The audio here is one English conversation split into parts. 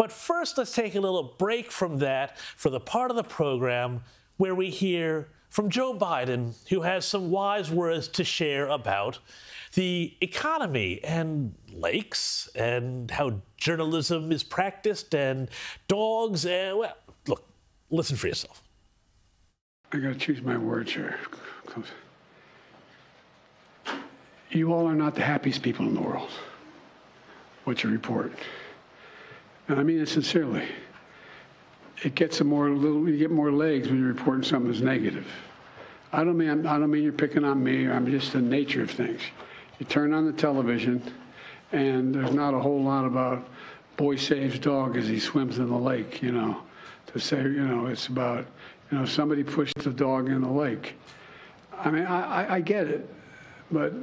But first, let's take a little break from that for the part of the program where we hear from Joe Biden, who has some wise words to share about the economy and lakes and how journalism is practiced and dogs. And, well, look, listen for yourself. I got to choose my words here. You all are not the happiest people in the world. What you report. And I mean it sincerely. It gets you get more legs when you're reporting something that's negative. I don't mean you're picking on me. I'm just the nature of things. You turn on the television, and there's not a whole lot about boy saves dog as he swims in the lake. To say it's about somebody pushed the dog in the lake. I mean I get it, but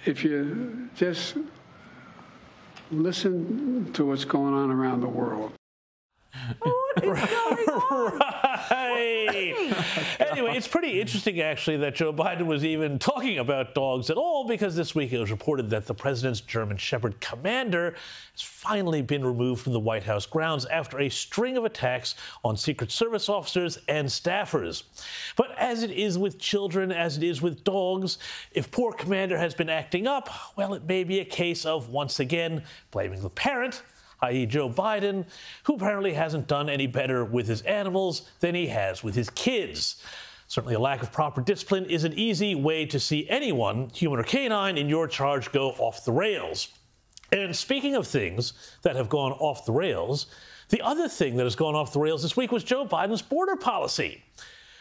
if you just listen to what's going on around the world. What is going on? Right. Anyway, it's pretty interesting, actually, that Joe Biden was even talking about dogs at all, because this week it was reported that the president's German Shepherd commander has finally been removed from the White House grounds after a string of attacks on Secret Service officers and staffers. But as it is with children, as it is with dogs, if poor commander has been acting up, well, it may be a case of, once again, blaming the parent, i.e. Joe Biden, who apparently hasn't done any better with his animals than he has with his kids. Certainly a lack of proper discipline is an easy way to see anyone, human or canine, in your charge go off the rails. And speaking of things that have gone off the rails, the other thing that has gone off the rails this week was Joe Biden's border policy.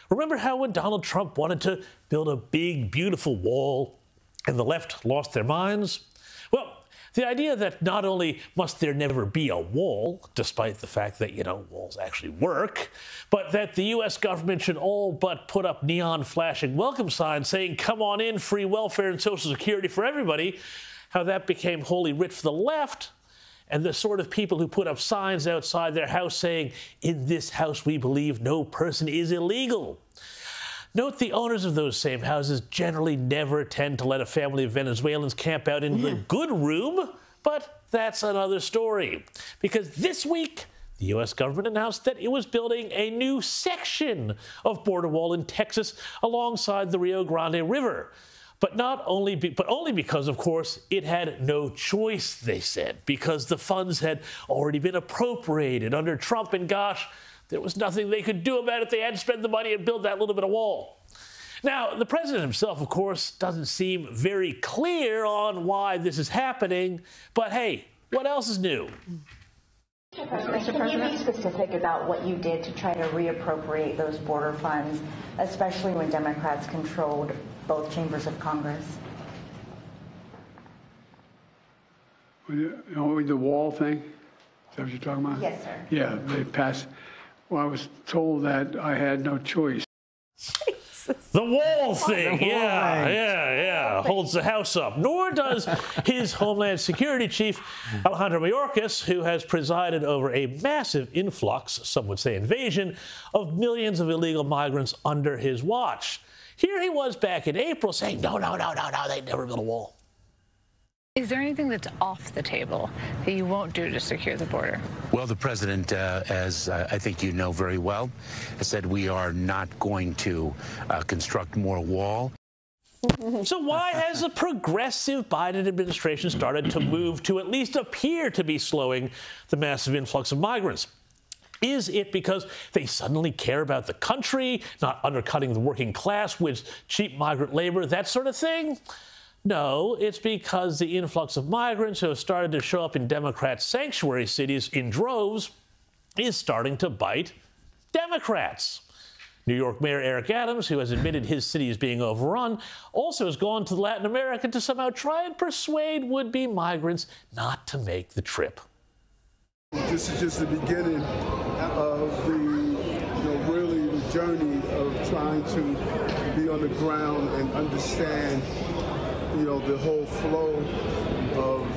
Remember how when Donald Trump wanted to build a big, beautiful wall and the left lost their minds? Well, the idea that not only must there never be a wall, despite the fact that, walls actually work, but that the U.S. government should all but put up neon flashing welcome signs saying, come on in, free welfare and Social Security for everybody, how that became holy writ for the left, and the sort of people who put up signs outside their house saying, in this house we believe no person is illegal. Note the owners of those same houses generally never tend to let a family of Venezuelans camp out in the good room, but that's another story. Because this week, the U.S. government announced that it was building a new section of border wall in Texas alongside the Rio Grande River. But only because, of course, it had no choice, they said, because the funds had already been appropriated under Trump, and gosh, there was nothing they could do about it. They had to spend the money and build that little bit of wall. Now, the president himself, of course, doesn't seem very clear on why this is happening. But hey, what else is new? Mr. President, can you be specific about what you did to try to reappropriate those border funds, especially when Democrats controlled both chambers of Congress? The wall thing? Is that what you're talking about? Yes, sir. Yeah, they passed. Well, I was told that I had no choice. The wall thing, yeah, holds the house up. Nor does his Homeland Security chief, Alejandro Mayorkas, who has presided over a massive influx, some would say invasion, of millions of illegal migrants under his watch. Here he was back in April saying, no, they'd never build a wall. Is there anything that's off the table that you won't do to secure the border? Well, the president, as I think you know very well, has said we are not going to construct more wall. So why has the progressive Biden administration started to move to at least appear to be slowing the massive influx of migrants? Is it because they suddenly care about the country, not undercutting the working class with cheap migrant labor, that sort of thing? No, it's because the influx of migrants who have started to show up in Democrat sanctuary cities in droves is starting to bite Democrats. New York Mayor Eric Adams, who has admitted his city is being overrun, also has gone to Latin America to somehow try and persuade would-be migrants not to make the trip. This is just the beginning of really the journey of trying to be on the ground and understand the whole flow of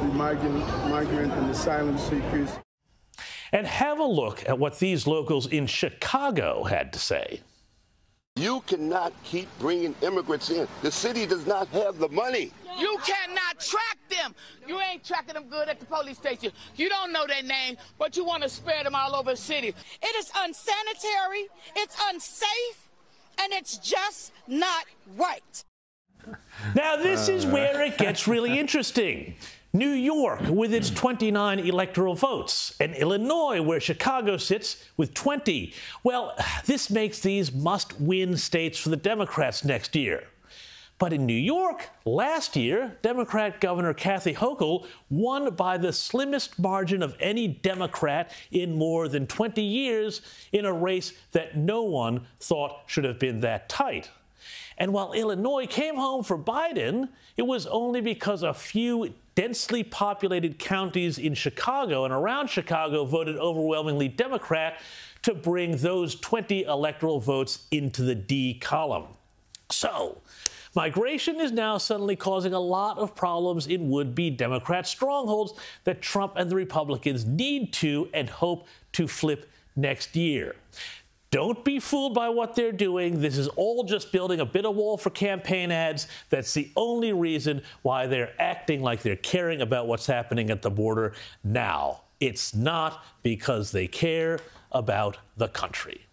the migrant and asylum seekers. And have a look at what these locals in Chicago had to say. You cannot keep bringing immigrants in. The city does not have the money. You cannot track them. You ain't tracking them good at the police station. You don't know their name, but you want to spare them all over the city. It is unsanitary, it's unsafe, and it's just not right. Now, this is where it gets really interesting. New York with its 29 electoral votes, and Illinois, where Chicago sits, with 20. Well, this makes these must-win states for the Democrats next year. But in New York, last year, Democrat Governor Kathy Hochul won by the slimmest margin of any Democrat in more than 20 years in a race that no one thought should have been that tight. And while Illinois came home for Biden, it was only because a few densely populated counties in Chicago and around Chicago voted overwhelmingly Democrat to bring those 20 electoral votes into the D column. So, migration is now suddenly causing a lot of problems in would-be Democrat strongholds that Trump and the Republicans need to and hope to flip next year. Don't be fooled by what they're doing. This is all just building a bit of wall for campaign ads. That's the only reason why they're acting like they're caring about what's happening at the border now. It's not because they care about the country.